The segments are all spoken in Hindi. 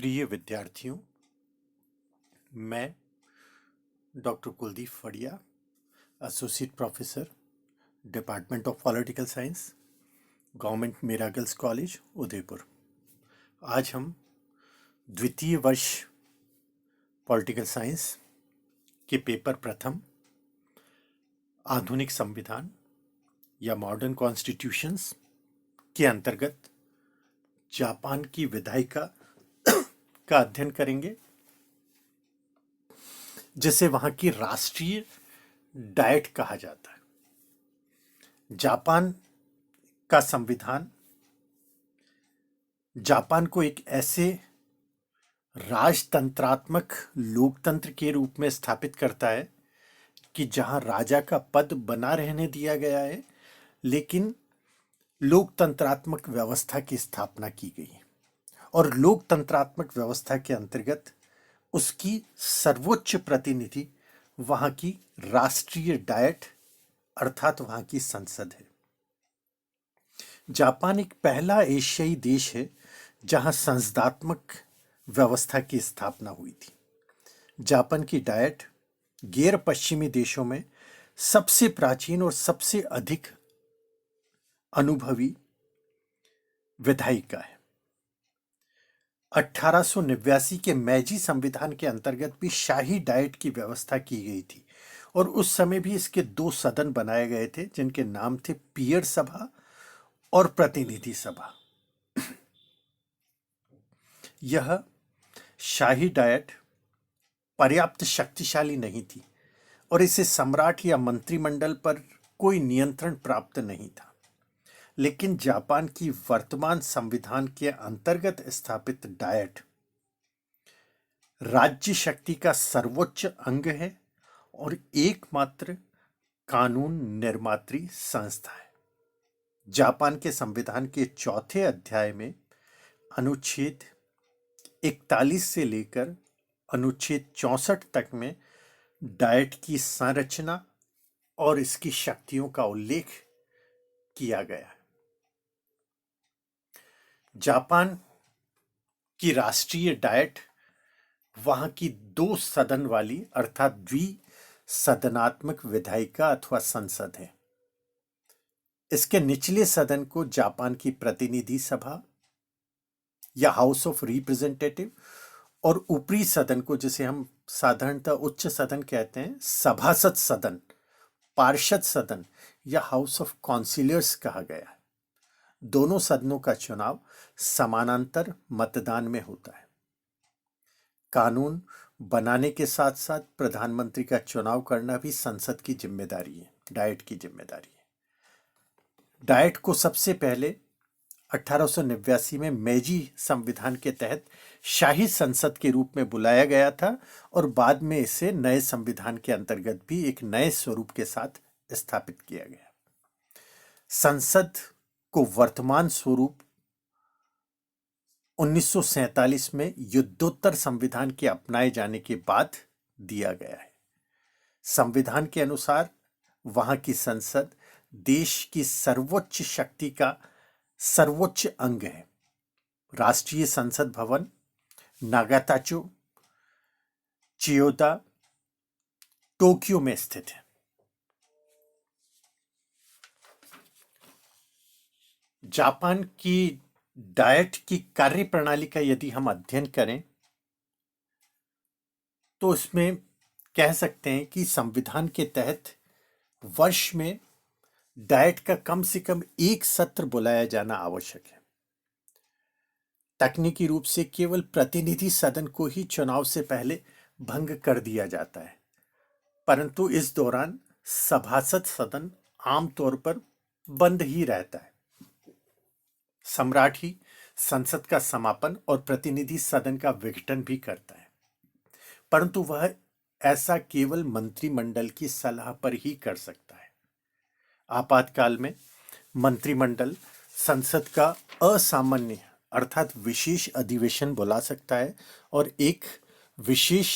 प्रिय विद्यार्थियों, मैं doctor Kuldeep Phadia, associate professor, department of political science, government miracles college, Udaipur. आज हम द्वितीय वर्ष पॉलिटिकल साइंस के पेपर प्रथम आधुनिक संविधान या मॉडर्न कॉन्स्टिट्यूशंस के अंतर्गत जापान की विधायिका का अध्ययन करेंगे, जिसे वहां की राष्ट्रीय डाइट कहा जाता है। जापान का संविधान जापान को एक ऐसे राजतंत्रात्मक लोकतंत्र के रूप में स्थापित करता है कि जहां राजा का पद बना रहने दिया गया है, लेकिन लोकतंत्रात्मक व्यवस्था की स्थापना की गई है। और लोकतंत्रात्मक व्यवस्था के अंतर्गत उसकी सर्वोच्च प्रतिनिधि वहां की राष्ट्रीय डाइट अर्थात वहां की संसद है। जापान एक पहला एशियाई देश है जहां संसदात्मक व्यवस्था की स्थापना हुई थी। जापान की डाइट गैर पश्चिमी देशों में सबसे प्राचीन और सबसे अधिक अनुभवी विधायिका है। 1889 के मैजी संविधान के अंतर्गत भी शाही डाइट की व्यवस्था की गई थी और उस समय भी इसके 2 सदन बनाए गए थे, जिनके नाम थे पीयर सभा और प्रतिनिधि सभा। यह शाही डाइट पर्याप्त शक्तिशाली नहीं थी और इसे सम्राट या मंत्रिमंडल पर कोई नियंत्रण प्राप्त नहीं था। लेकिन जापान की वर्तमान संविधान के अंतर्गत स्थापित डाइट राज्य शक्ति का सर्वोच्च अंग है और एकमात्र कानून निर्मात्री संस्था है। जापान के संविधान के 4थे अध्याय में अनुच्छेद 41 से लेकर अनुच्छेद 64 तक में डाइट की संरचना और इसकी शक्तियों का उल्लेख किया गया है। जापान की राष्ट्रीय डाइट वहां की 2 सदन वाली अर्थात द्विसदनात्मक विधायिका अथवा संसद है। इसके निचले सदन को जापान की प्रतिनिधि सभा या हाउस ऑफ रिप्रेजेंटेटिव और ऊपरी सदन को, जिसे हम साधारणतः उच्च सदन कहते हैं, सभासद सदन, पार्षद सदन या हाउस ऑफ काउंसिलर्स कहा गया है। दोनों सदनों का चुनाव समानांतर मतदान में होता है। कानून बनाने के साथ साथ प्रधानमंत्री का चुनाव करना भी संसद की जिम्मेदारी है, डाइट की जिम्मेदारी है। डाइट को सबसे पहले 1889 में मेजी संविधान के तहत शाही संसद के रूप में बुलाया गया था और बाद में इसे नए संविधान के अंतर्गत भी एक नए स्वरूप के साथ स्थापित किया गया। संसद को वर्तमान स्वरूप 1947 में युद्धोत्तर संविधान के अपनाए जाने के बाद दिया गया है। संविधान के अनुसार वहां की संसद देश की सर्वोच्च शक्ति का सर्वोच्च अंग है। राष्ट्रीय संसद भवन नागाताचो, चियोदा, टोक्यो में स्थित है। जापान की डाइट की कार्यप्रणाली का यदि हम अध्ययन करें तो इसमें कह सकते हैं कि संविधान के तहत वर्ष में डाइट का कम से कम 1 सत्र बुलाया जाना आवश्यक है। तकनीकी रूप से केवल प्रतिनिधि सदन को ही चुनाव से पहले भंग कर दिया जाता है, परंतु इस दौरान सभासद सदन आमतौर पर बंद ही रहता है। सम्राट ही संसद का समापन और प्रतिनिधि सदन का विघटन भी करता है, परंतु वह ऐसा केवल मंत्रिमंडल की सलाह पर ही कर सकता है। आपातकाल में मंत्रिमंडल संसद का असामान्य अर्थात विशेष अधिवेशन बुला सकता है और एक विशेष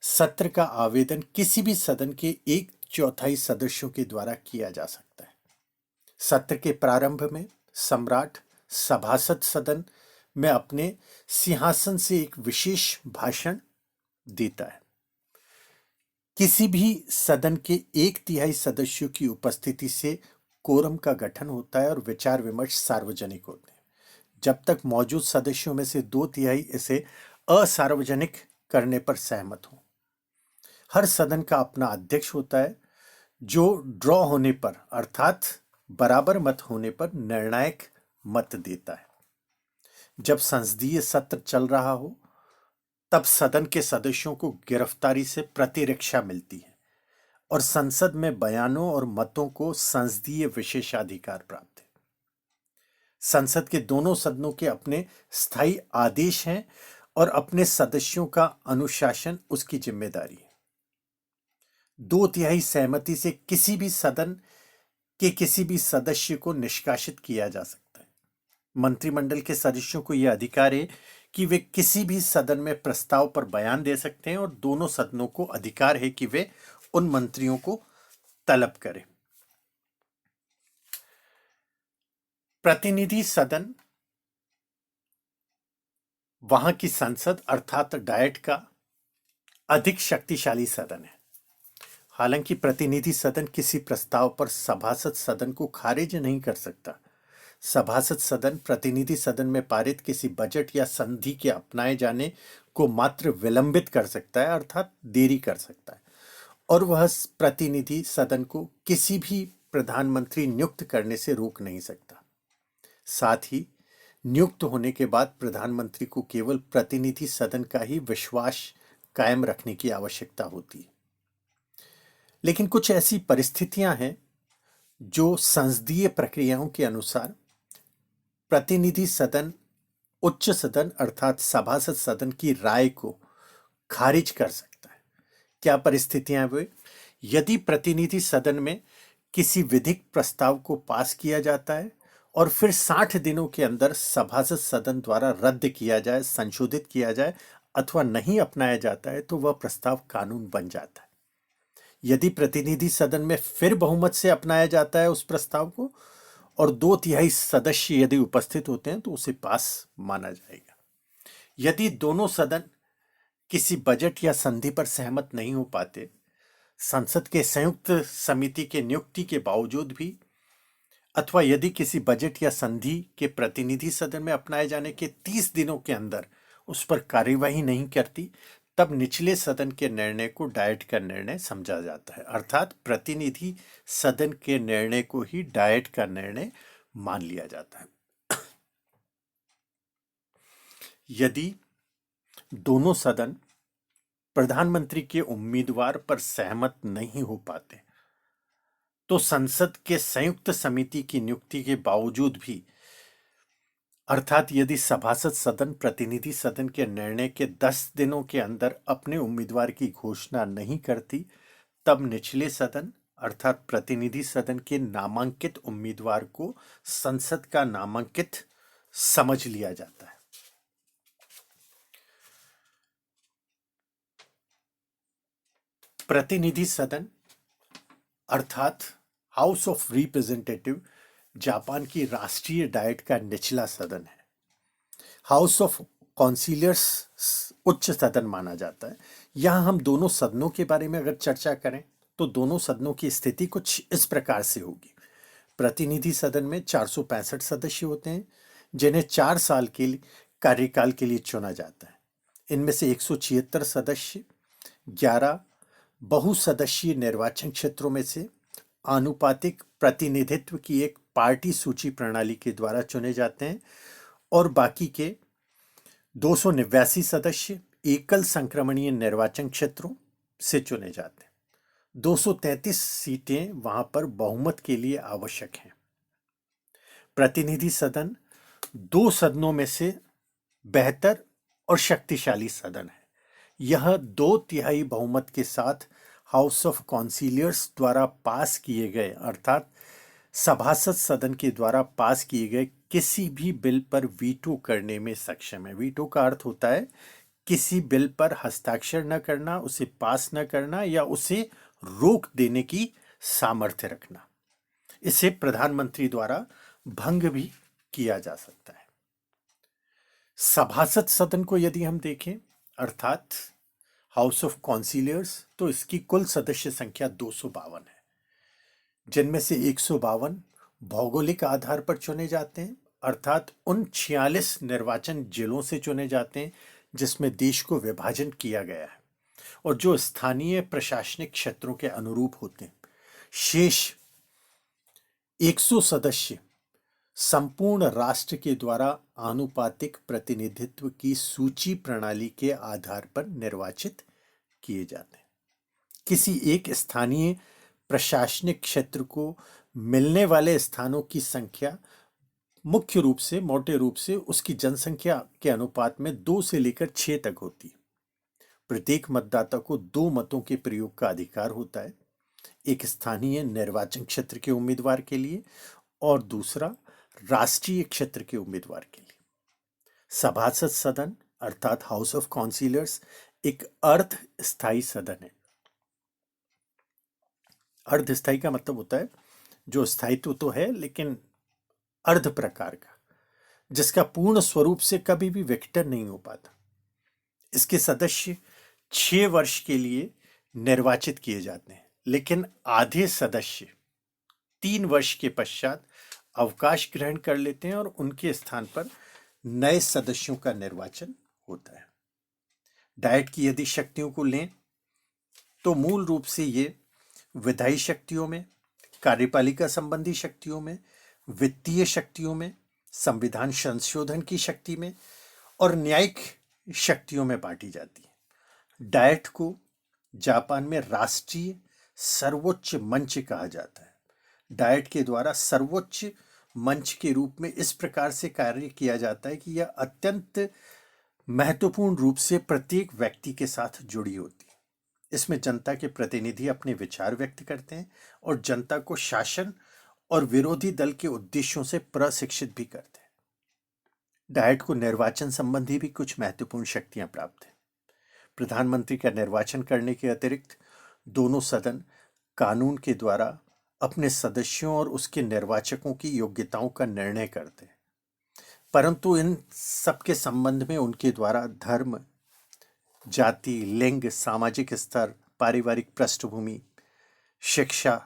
सत्र का आवेदन किसी भी सदन के 1/4 सदस्यों के द्वारा किया जा सकता है। सत्र के प्रारंभ में सम्राट सभासद सदन में अपने सिंहासन से एक विशेष भाषण देता है। किसी भी सदन के 1/3 सदस्यों की उपस्थिति से कोरम का गठन होता है और विचार विमर्श सार्वजनिक होते हैं, जब तक मौजूद सदस्यों में से 2/3 इसे असार्वजनिक करने पर सहमत हो। हर सदन का अपना अध्यक्ष होता है, जो ड्रॉ होने पर अर्थात बराबर मत होने पर निर्णायक मत देता है। जब संसदीय सत्र चल रहा हो तब सदन के सदस्यों को गिरफ्तारी से प्रतिरक्षा मिलती है और संसद में बयानों और मतों को संसदीय विशेषाधिकार प्राप्त है। संसद के दोनों सदनों के अपने स्थायी आदेश हैं और अपने सदस्यों का अनुशासन उसकी जिम्मेदारी है। 2/3 सहमति से किसी भी सदन के किसी भी सदस्य को निष्कासित किया जा सकता है। मंत्रिमंडल के सदस्यों को यह अधिकार है कि वे किसी भी सदन में प्रस्ताव पर बयान दे सकते हैं और दोनों सदनों को अधिकार है कि वे उन मंत्रियों को तलब करें। प्रतिनिधि सदन वहां की संसद अर्थात डायट का अधिक शक्तिशाली सदन है। हालांकि प्रतिनिधि सदन किसी प्रस्ताव पर सभासद सदन को खारिज नहीं कर सकता। सभासद सदन प्रतिनिधि सदन में पारित किसी बजट या संधि के अपनाए जाने को मात्र विलंबित कर सकता है अर्थात देरी कर सकता है, और वह प्रतिनिधि सदन को किसी भी प्रधानमंत्री नियुक्त करने से रोक नहीं सकता। साथ ही नियुक्त होने के बाद प्रधानमंत्री को केवल प्रतिनिधि सदन का ही विश्वास कायम रखने की आवश्यकता होती है। लेकिन कुछ ऐसी परिस्थितियां हैं जो संसदीय प्रक्रियाओं के अनुसार प्रतिनिधि सदन उच्च सदन अर्थात सभासद सदन की राय को खारिज कर सकता है। क्या परिस्थितियां वे? यदि प्रतिनिधि सदन में किसी विधिक प्रस्ताव को पास किया जाता है और फिर 60 दिनों के अंदर सभासद सदन द्वारा रद्द किया जाए, संशोधित किया जाए अथवा नहीं अपनाया जाता है, तो वह प्रस्ताव कानून बन जाता है। यदि प्रतिनिधि सदन में फिर बहुमत से अपनाया जाता है उस प्रस्ताव को और 2/3 सदस्य यदि उपस्थित होते हैं तो उसे पास माना जाएगा। यदि दोनों सदन किसी बजट या संधि पर सहमत नहीं हो पाते, संसद के संयुक्त समिति के नियुक्ति के बावजूद भी, अथवा यदि किसी बजट या संधि के प्रतिनिधि सदन में अपनाए जाने के 30 दिनों के अंदर उस पर कार्यवाही नहीं करती, तब निचले सदन के निर्णय को डायट का निर्णय समझा जाता है अर्थात प्रतिनिधि सदन के निर्णय को ही डायट का निर्णय मान लिया जाता है। यदि दोनों सदन प्रधानमंत्री के उम्मीदवार पर सहमत नहीं हो पाते तो संसद के संयुक्त समिति की नियुक्ति के बावजूद भी अर्थात यदि सभासद सदन प्रतिनिधि सदन के निर्णय के 10 दिनों के अंदर अपने उम्मीदवार की घोषणा नहीं करती, तब निचले सदन अर्थात प्रतिनिधि सदन के नामांकित उम्मीदवार को संसद का नामांकित समझ लिया जाता है। प्रतिनिधि सदन अर्थात हाउस ऑफ रिप्रेजेंटेटिव जापान की राष्ट्रीय डाइट का निचला सदन है। हाउस ऑफ कॉन्सिलर्स उच्च सदन माना जाता है। यहां हम दोनों सदनों के बारे में अगर चर्चा करें तो दोनों सदनों की स्थिति कुछ इस प्रकार से होगी। प्रतिनिधि सदन में 465 सदस्य होते हैं, जिन्हें 4 साल के कार्यकाल के लिए चुना जाता है। इनमें से 176 सदस्य 11 बहुसदस्यीय निर्वाचन क्षेत्रों में से आनुपातिक प्रतिनिधित्व की एक पार्टी सूची प्रणाली के द्वारा चुने जाते हैं और बाकी के 289 सदस्य एकल संक्रमणीय निर्वाचन क्षेत्रों से चुने जाते हैं। 233 सीटें वहां पर बहुमत के लिए आवश्यक हैं। प्रतिनिधि सदन 2 सदनों में से बेहतर और शक्तिशाली सदन है। यह 2/3 बहुमत के साथ हाउस ऑफ कॉन्सिलियर्स द्वारा पास किए गए अर्थात सभासद सदन के द्वारा पास किए गए किसी भी बिल पर वीटो करने में सक्षम है। वीटो का अर्थ होता है किसी बिल पर हस्ताक्षर न करना, उसे पास न करना या उसे रोक देने की सामर्थ्य रखना। इसे प्रधानमंत्री द्वारा भंग भी किया जा सकता है। सभासद सदन को यदि हम देखें, अर्थात हाउस ऑफ कॉन्सिलियर्स, तो इसकी कुल सदस्य संख्या 252 है, जिनमें से 152 भौगोलिक आधार पर चुने जाते हैं, अर्थात उन 46 निर्वाचन जिलों से चुने जाते हैं जिसमें देश को विभाजन किया गया है और जो स्थानीय प्रशासनिक क्षेत्रों के अनुरूप होते हैं। शेष 100 सदस्य संपूर्ण राष्ट्र के द्वारा आनुपातिक प्रतिनिधित्व की सूची प्रणाली के आधार पर निर्वाचित किए जाते हैं। किसी एक स्थानीय प्रशासनिक क्षेत्र को मिलने वाले स्थानों की संख्या मुख्य रूप से, मोटे रूप से उसकी जनसंख्या के अनुपात में 2 से लेकर 6 तक होती है। प्रत्येक मतदाता को 2 मतों के प्रयोग का अधिकार होता है, एक स्थानीय निर्वाचन क्षेत्र के उम्मीदवार के लिए और दूसरा राष्ट्रीय क्षेत्र के उम्मीदवार के लिए। सभासद सदन अर्थात हाउस ऑफ काउंसिलर्स एक अर्ध स्थायी सदन है। अर्ध स्थायी का मतलब होता है जो स्थायित्व तो है लेकिन अर्ध प्रकार का, जिसका पूर्ण स्वरूप से कभी भी विघटन नहीं हो पाता। इसके सदस्य 6 वर्ष के लिए निर्वाचित किए जाते हैं, लेकिन आधे सदस्य 3 वर्ष के पश्चात अवकाश ग्रहण कर लेते हैं और उनके स्थान पर नए सदस्यों का निर्वाचन होता है। डाइट की यदि शक्तियों को लें तो मूल रूप से ये विधायी शक्तियों में, कार्यपालिका संबंधी शक्तियों में, वित्तीय शक्तियों में, संविधान संशोधन की शक्ति में और न्यायिक शक्तियों में बांटी जाती है। डाइट को जापान में राष्ट्रीय सर्वोच्च मंच कहा जाता है। डाइट के द्वारा सर्वोच्च मंच के रूप में इस प्रकार से कार्य किया जाता है कि यह अत्यंत महत्वपूर्ण रूप से प्रत्येक व्यक्ति के साथ जुड़ी होती है। इसमें जनता के प्रतिनिधि अपने विचार व्यक्त करते हैं और जनता को शासन और विरोधी दल के उद्देश्यों से प्रशिक्षित भी करते हैं। डाइट को निर्वाचन संबंधी भी कुछ महत्वपूर्ण शक्तियां प्राप्त हैं। प्रधानमंत्री का निर्वाचन करने के अतिरिक्त दोनों सदन कानून के द्वारा अपने सदस्यों और उसके निर्वाचकों की योग्यताओं का निर्णय करते हैं, परंतु इन सबके संबंध में उनके द्वारा धर्म, जाति, लिंग, सामाजिक स्तर, पारिवारिक पृष्ठभूमि, शिक्षा,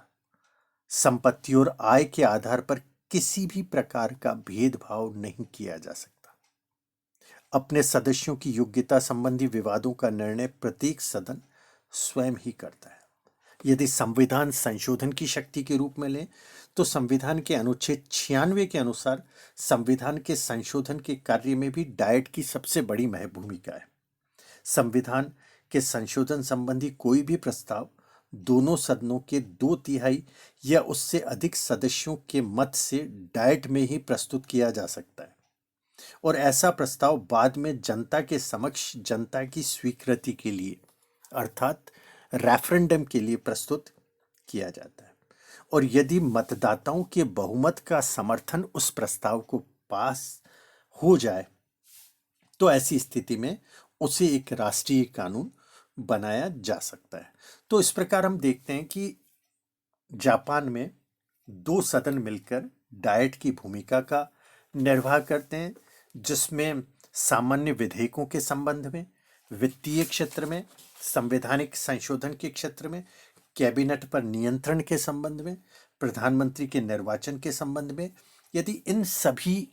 संपत्ति और आय के आधार पर किसी भी प्रकार का भेदभाव नहीं किया जा सकता। अपने सदस्यों की योग्यता संबंधी विवादों का निर्णय प्रत्येक सदन स्वयं ही करता है। यदि संविधान संशोधन की शक्ति के रूप में लें तो संविधान के अनुच्छेद 96 के अनुसार संविधान के संशोधन के कार्य में भी डाइट की सबसे बड़ी भूमिका है। संविधान के संशोधन संबंधी कोई भी प्रस्ताव दोनों सदनों के 2/3 या उससे अधिक सदस्यों के मत से डाइट में ही प्रस्तुत किया जा सकता है और ऐसा प्रस्ताव बाद में जनता के समक्ष जनता की स्वीकृति के लिए अर्थात रेफरेंडम के लिए प्रस्तुत किया जाता है। और यदि मतदाताओं के बहुमत का समर्थन उस प्रस्ताव को पास हो जाए तो ऐसी स्थिति में उसे एक राष्ट्रीय कानून बनाया जा सकता है। तो इस प्रकार हम देखते हैं कि जापान में 2 सदन मिलकर डाइट की भूमिका का निर्वाह करते हैं, जिसमें सामान्य विधेयकों के संबंध में, वित्तीय क्षेत्र में, संवैधानिक संशोधन के क्षेत्र में, कैबिनेट पर नियंत्रण के संबंध में, प्रधानमंत्री के निर्वाचन के संबंध में, यदि इन सभी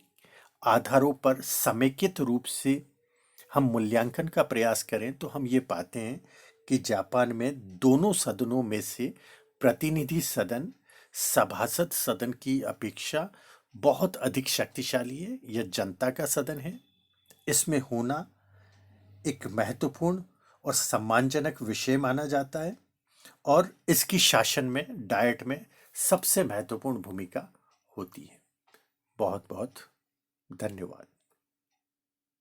आधारों पर समेकित रूप से हम मूल्यांकन का प्रयास करें तो हम ये पाते हैं कि जापान में दोनों सदनों में से प्रतिनिधि सदन सभासद सदन की अपेक्षा बहुत अधिक शक्तिशाली है। यह जनता का सदन है। इसमें होना एक महत्वपूर्ण और सम्मानजनक विषय माना जाता है और इसकी शासन में, डाइट में सबसे महत्वपूर्ण भूमिका होती है। बहुत बहुत धन्यवाद।